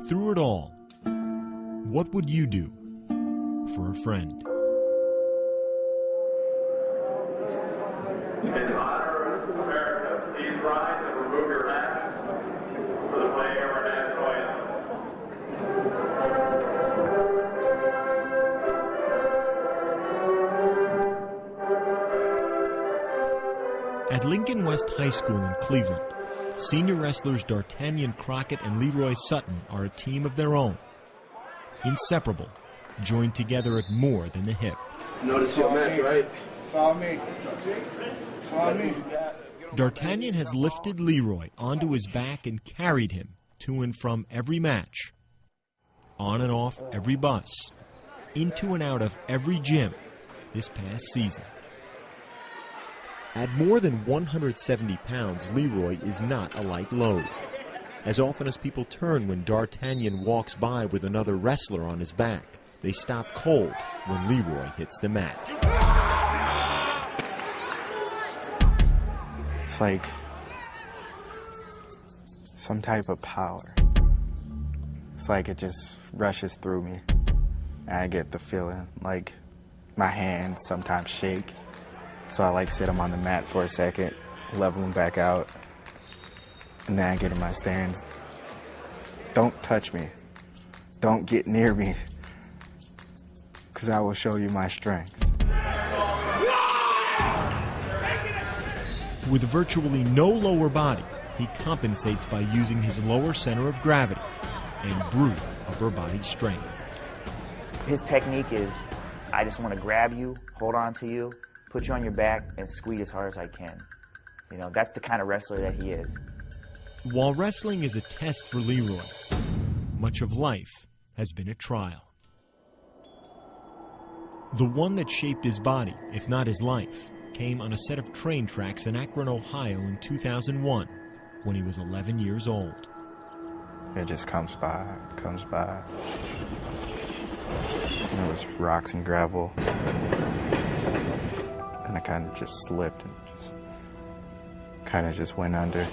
through it all, what would you do for a friend? In honor of America, please rise and remove your hats for the playing of our national anthem. At Lincoln West High School in Cleveland, senior wrestlers D'Artagnan Crockett and Leroy Sutton are a team of their own. Inseparable, joined together at more than the hip. Notice your match, right? It's all me. It's all me. D'Artagnan has lifted Leroy onto his back and carried him to and from every match, on and off every bus, into and out of every gym this past season. At more than 170 pounds, Leroy is not a light load. As often as people turn when D'Artagnan walks by with another wrestler on his back, they stop cold when Leroy hits the mat. It's like some type of power. It's like it just rushes through me. And I get the feeling like my hands sometimes shake. So I like sit them on the mat for a second, level them back out, and then I get in my stance. Don't touch me. Don't get near me, because I will show you my strength. With virtually no lower body, he compensates by using his lower center of gravity and brute upper body strength. His technique is, I just want to grab you, hold on to you, put you on your back, and squeeze as hard as I can. You know, that's the kind of wrestler that he is. While wrestling is a test for Leroy, much of life has been a trial. The one that shaped his body, if not his life, came on a set of train tracks in Akron, Ohio in 2001, when he was 11 years old. It just comes by. And it was rocks and gravel. And I kind of just slipped and just went under.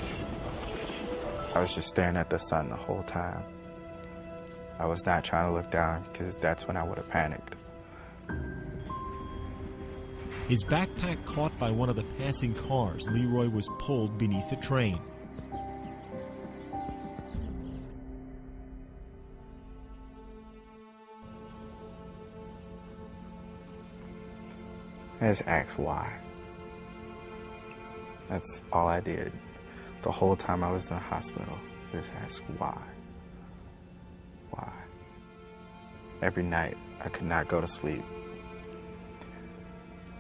I was just staring at the sun the whole time. I was not trying to look down because that's when I would have panicked. His backpack caught by one of the passing cars, Leroy was pulled beneath the train. I just asked why. That's all I did. The whole time I was in the hospital, just asked why. Why? Every night, I could not go to sleep.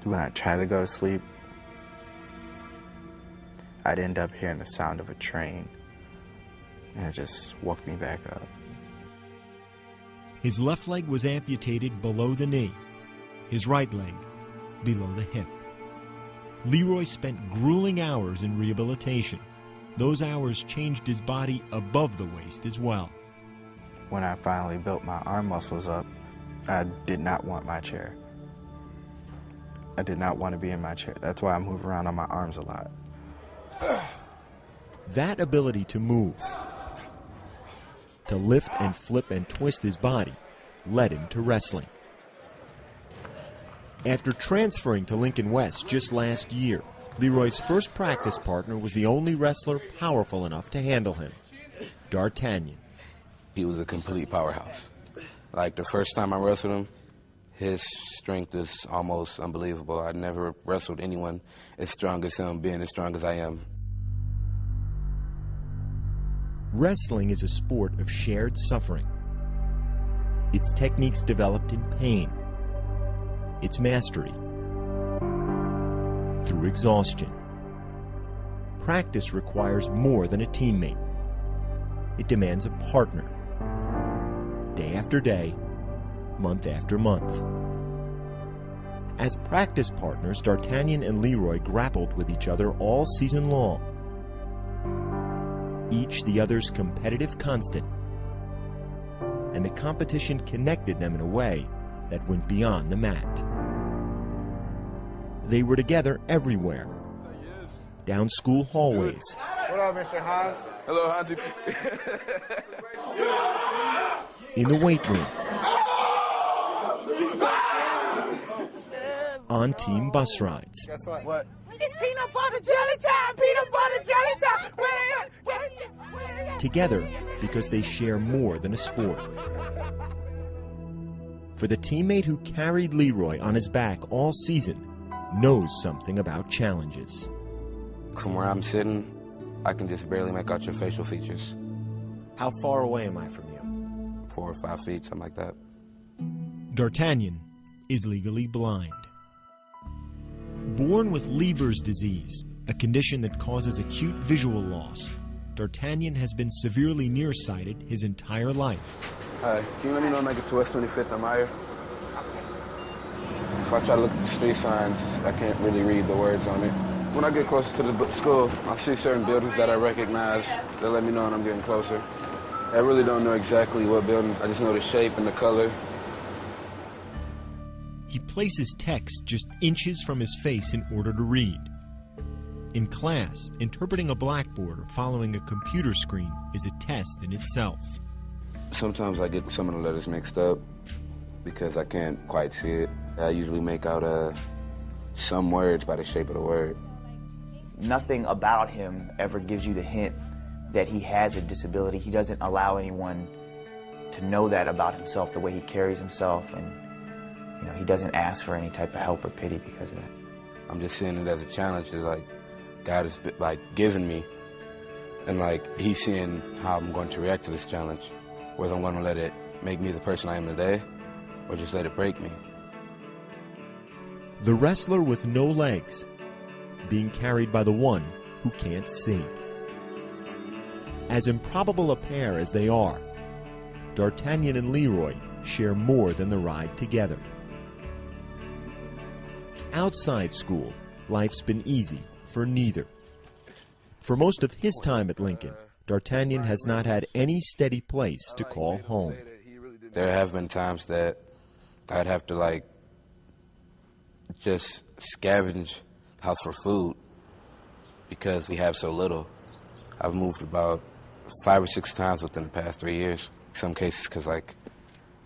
When I tried to go to sleep, I'd end up hearing the sound of a train, and it just woke me back up. His left leg was amputated below the knee, his right leg below the hip. Leroy spent grueling hours in rehabilitation. Those hours changed his body above the waist as well. When I finally built my arm muscles up, I did not want my chair. I did not want to be in my chair. That's why I move around on my arms a lot. That ability to move, to lift and flip and twist his body, led him to wrestling. After transferring to Lincoln West just last year, Leroy's first practice partner was the only wrestler powerful enough to handle him, D'Artagnan. He was a complete powerhouse. Like the first time I wrestled him, his strength is almost unbelievable. I never wrestled anyone as strong as him, being as strong as I am. Wrestling is a sport of shared suffering. Its techniques developed in pain. Its mastery through exhaustion. Practice requires more than a teammate. It demands a partner. Day after day, month after month. As practice partners, D'Artagnan and Leroy grappled with each other all season long. Each the other's competitive constant. And the competition connected them in a way that went beyond the mat. They were together everywhere. Down school hallways. What up, Mr. Hans? Hello, Hansi. In the weight room, on team bus rides, Guess what? It's peanut butter jelly time! Peanut butter jelly time! Where together because they share more than a sport. For the teammate who carried Leroy on his back all season knows something about challenges. From where I'm sitting, I can just barely make out your facial features. How far away am I from you? 4 or 5 feet, something like that. D'Artagnan is legally blind. Born with Leber's disease, a condition that causes acute visual loss, D'Artagnan has been severely nearsighted his entire life. Hi, can you let me know when I get to West 25th on Meyer? If I try to look at the street signs, I can't really read the words on it. When I get closer to the school, I see certain buildings that I recognize. They let me know when I'm getting closer. I really don't know exactly what building. I just know the shape and the color. He places text just inches from his face in order to read. In class, interpreting a blackboard or following a computer screen is a test in itself. Sometimes I get some of the letters mixed up because I can't quite see it. I usually make out some words by the shape of the word. Nothing about him ever gives you the hint that he has a disability. He doesn't allow anyone to know that about himself, the way he carries himself, and he doesn't ask for any type of help or pity because of that. I'm just seeing it as a challenge that, like, God has given me, and he's seeing how I'm going to react to this challenge, whether I'm going to let it make me the person I am today or just let it break me. The wrestler with no legs, being carried by the one who can't see. As improbable a pair as they are, D'Artagnan and Leroy share more than the ride together. Outside school, life's been easy for neither. For most of his time at Lincoln, D'Artagnan has not had any steady place to call home. There have been times that I'd have to, just scavenge the house for food because we have so little. I've moved about 5 or 6 times within the past 3 years. In some cases because,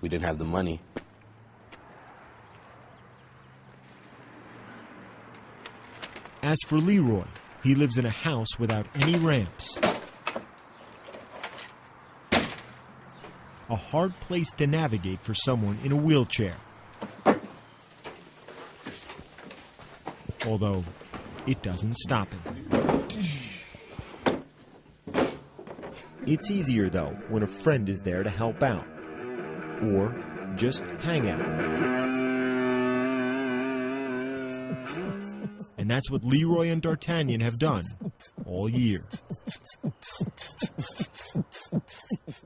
we didn't have the money. As for Leroy, he lives in a house without any ramps. A hard place to navigate for someone in a wheelchair. Although, it doesn't stop him. It's easier, though, when a friend is there to help out. Or just hang out. And that's what Leroy and D'Artagnan have done all year.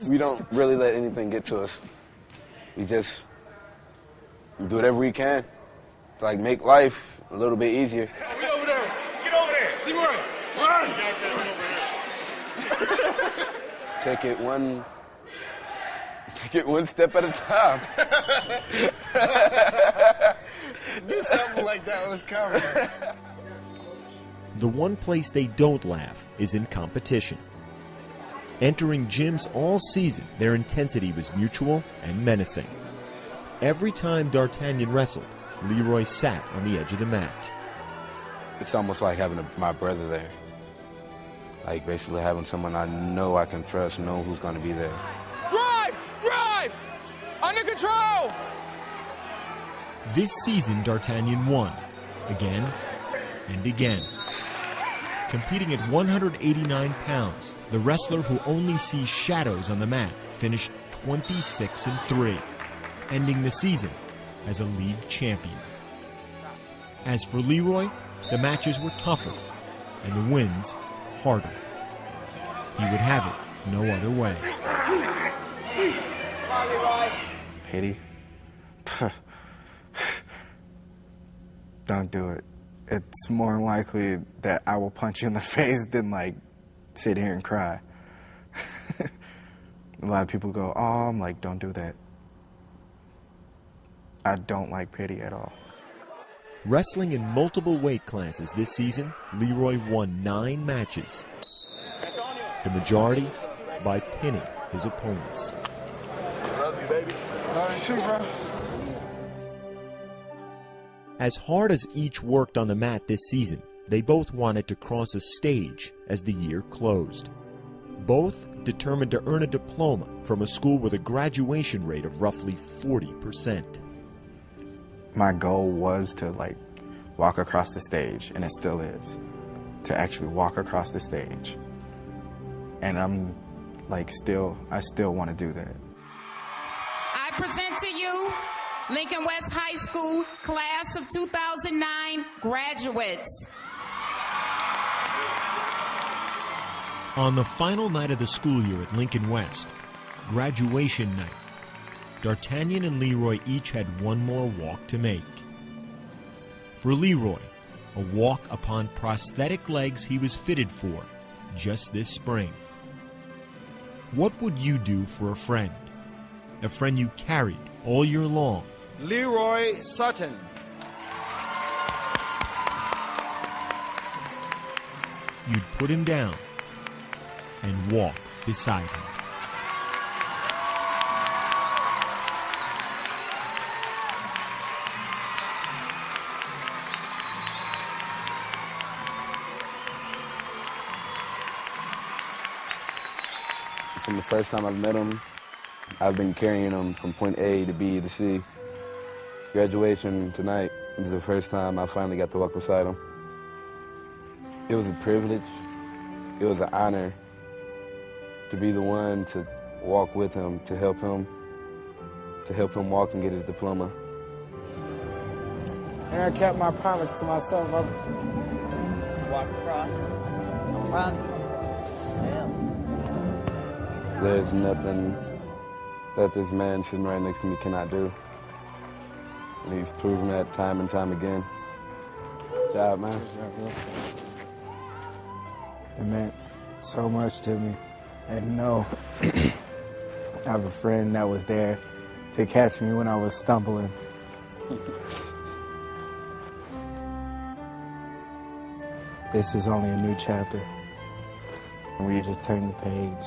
We don't really let anything get to us. We just do whatever we can to make life a little bit easier. Get over there! Get over there! Leroy, run! You guys gotta run over here. Take it one step at a time. Do something like that was coming. The one place they don't laugh is in competition. Entering gyms all season, their intensity was mutual and menacing. Every time D'Artagnan wrestled, Leroy sat on the edge of the mat. It's almost like having my brother there. Basically having someone I know I can trust, know who's going to be there. Drive! Drive! Under control! This season, D'Artagnan won, again and again. Competing at 189 pounds, the wrestler who only sees shadows on the mat finished 26-3, ending the season as a league champion. As for Leroy, the matches were tougher and the wins harder. He would have it no other way. Pity? Don't do it. It's more likely that I will punch you in the face than sit here and cry. A lot of people go, oh, I'm like, don't do that. I don't like pity at all. Wrestling in multiple weight classes this season, Leroy won 9 matches. the majority by pinning his opponents. Love you, baby. Love you too, bro. As hard as each worked on the mat this season, they both wanted to cross a stage as the year closed. Both determined to earn a diploma from a school with a graduation rate of roughly 40%. My goal was to walk across the stage, and it still is, to actually walk across the stage. And I'm I still want to do that. I present to you Lincoln West High School class of 2009 graduates. On the final night of the school year at Lincoln West, graduation night, D'Artagnan and Leroy each had one more walk to make. For Leroy, a walk upon prosthetic legs he was fitted for just this spring. What would you do for a friend you carried all year long? Leroy Sutton. You'd put him down and walk beside him. From the first time I've met him, I've been carrying him from point A to B to C. Graduation tonight is the first time I finally got to walk beside him. It was a privilege. It was an honor to be the one to walk with him, to help him walk and get his diploma. And I kept my promise to myself. To walk across. I'm proud of you. There's nothing that this man sitting right next to me cannot do. And he's proven that time and time again. Good job, man. It meant so much to me. And I have a friend that was there to catch me when I was stumbling. This is only a new chapter. We just turned the page.